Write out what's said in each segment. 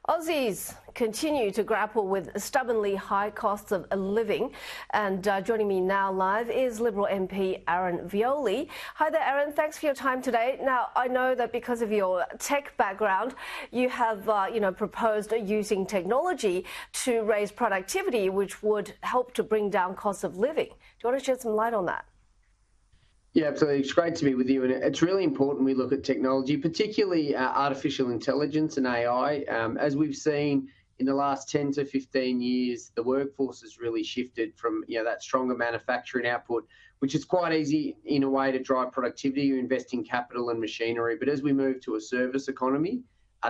Aussies continue to grapple with stubbornly high costs of living. And joining me now live is Liberal MP Aaron Violi. Hi there, Aaron. Thanks for your time today. Now, I know that because of your tech background, you have proposed using technology to raise productivity, which would help to bring down costs of living. Do you want to shed some light on that? Yeah, absolutely. It's great to be with you. And it's really important we look at technology, particularly artificial intelligence and AI. As we've seen in the last 10 to 15 years, the workforce has really shifted from that stronger manufacturing output, which is quite easy in a way to drive productivity. You invest in capital and machinery. But as we move to a service economy,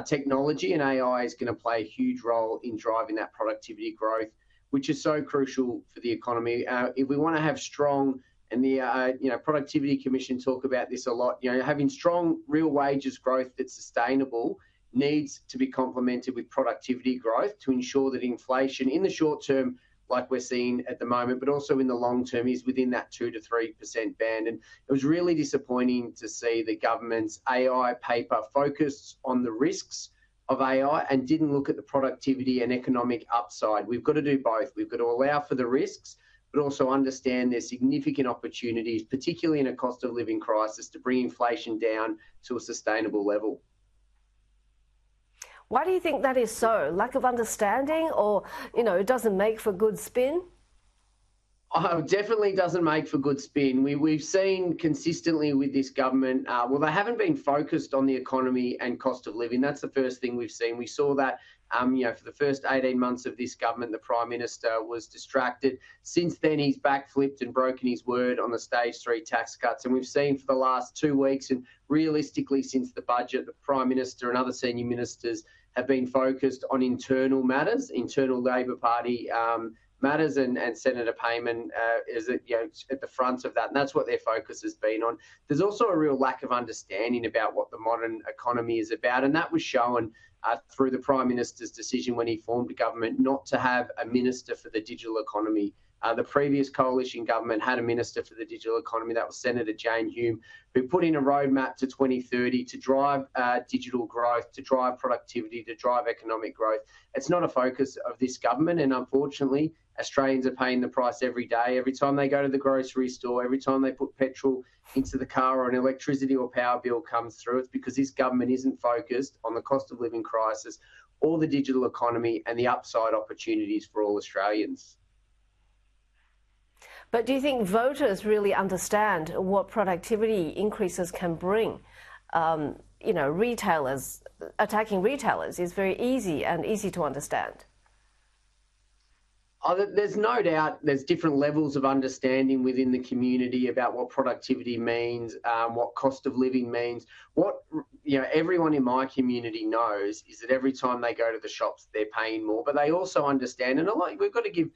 technology and AI is going to play a huge role in driving that productivity growth, which is so crucial for the economy. If we want to have strong and the Productivity Commission talk about this a lot. Having strong real wages growth that's sustainable needs to be complemented with productivity growth to ensure that inflation in the short term, like we're seeing at the moment, but also in the long term, is within that 2 to 3% band. And it was really disappointing to see the government's AI paper focused on the risks of AI and didn't look at the productivity and economic upside. We've got to do both. We've got to allow for the risks, but also understand there's significant opportunities, particularly in a cost of living crisis, to bring inflation down to a sustainable level. Why do you think that is so? Lack of understanding, or, it doesn't make for good spin? Oh, it definitely doesn't make for good spin. We've seen consistently with this government, they haven't been focused on the economy and cost of living. That's the first thing we've seen. We saw that, for the first 18 months of this government, the Prime Minister was distracted. Since then, he's backflipped and broken his word on the Stage 3 tax cuts. And we've seen for the last 2 weeks, and realistically since the budget, the Prime Minister and other senior ministers have been focused on internal matters, internal Labor Party matters, and Senator Payman is at the front of that, and that's what their focus has been on. There's also a real lack of understanding about what the modern economy is about, and that was shown through the Prime Minister's decision when he formed a government not to have a minister for the digital economy. The previous coalition government had a minister for the digital economy. That was Senator Jane Hume, who put in a roadmap to 2030 to drive digital growth, to drive productivity, to drive economic growth. It's not a focus of this government, and unfortunately, Australians are paying the price every day. Every time they go to the grocery store, every time they put petrol into the car or an electricity or power bill comes through, it's because this government isn't focused on the cost of living crisis or the digital economy and the upside opportunities for all Australians. But do you think voters really understand what productivity increases can bring? Attacking retailers is very easy and easy to understand. There's no doubt there's different levels of understanding within the community about what productivity means, what cost of living means. What everyone in my community knows is that every time they go to the shops, they're paying more. But they also understand, and we've got to give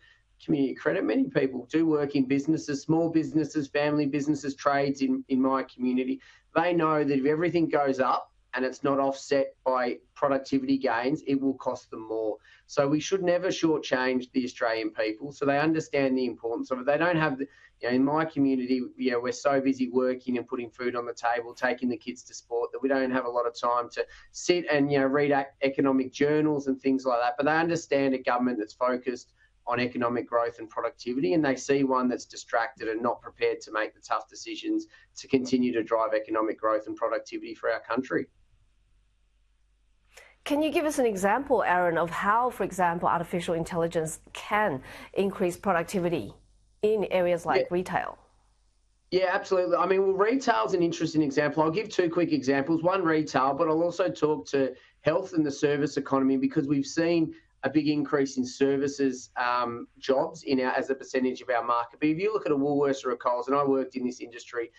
community credit. Many people do work in businesses, small businesses, family businesses, trades in my community. They know that if everything goes up and it's not offset by productivity gains, it will cost them more. So we should never shortchange the Australian people. So they understand the importance of it. They don't have, in my community, we're so busy working and putting food on the table, taking the kids to sport, that we don't have a lot of time to sit and, read economic journals and things like that. But they understand a government that's focused on economic growth and productivity, and they see one that's distracted and not prepared to make the tough decisions to continue to drive economic growth and productivity for our country. Can you give us an example, Aaron, of how, for example, artificial intelligence can increase productivity in areas like retail? Yeah, absolutely. Retail is an interesting example. I'll give 2 quick examples. One, retail, but I'll also talk to health and the service economy, because we've seen a big increase in services jobs as a percentage of our market. But if you look at a Woolworths or a Coles, and I worked in this industry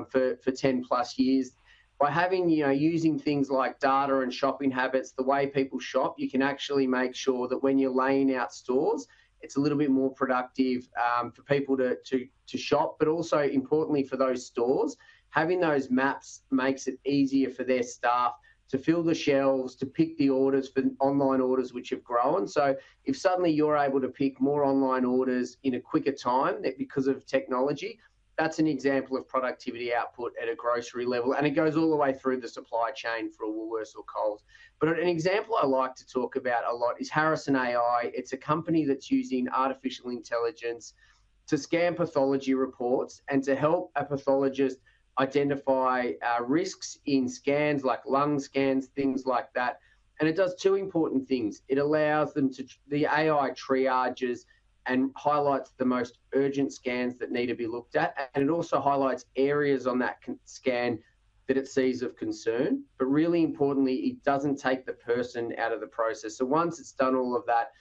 for 10 plus years, by having, using things like data and shopping habits, the way people shop, you can actually make sure that when you're laying out stores, it's a little bit more productive for people to shop, but also importantly for those stores, having those maps makes it easier for their staff to fill the shelves, to pick the orders for online orders which have grown. So if suddenly you're able to pick more online orders in a quicker time because of technology, that's an example of productivity output at a grocery level, and it goes all the way through the supply chain for a Woolworths or Coles. But an example I like to talk about a lot is Harrison AI. It's a company that's using artificial intelligence to scan pathology reports and to help a pathologist identify risks in scans like lung scans, things like that. And it does two important things. It allows them to, the AI triages and highlights the most urgent scans that need to be looked at. And it also highlights areas on that scan that it sees of concern. But really importantly, it doesn't take the person out of the process. So once it's done all of that,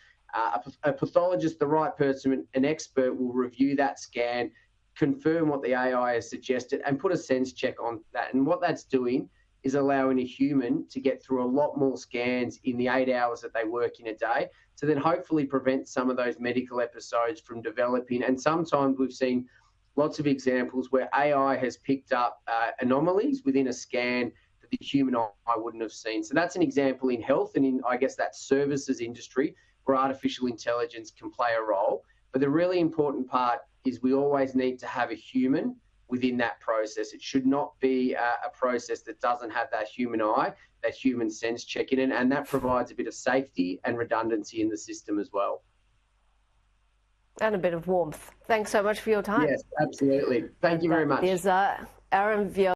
a pathologist, the right person, an expert will review that scan, confirm what the AI has suggested, and put a sense check on that. And what that's doing is allowing a human to get through a lot more scans in the 8 hours that they work in a day, to then hopefully prevent some of those medical episodes from developing. And sometimes we've seen lots of examples where AI has picked up anomalies within a scan that the human eye wouldn't have seen. So that's an example in health and in, I guess, that services industry where artificial intelligence can play a role. But the really important part is we always need to have a human within that process. It should not be a process that doesn't have that human eye, that human sense check in it, and that provides a bit of safety and redundancy in the system as well. And a bit of warmth. Thanks so much for your time. Yes, absolutely. Thank you very much. There's Aaron Vio.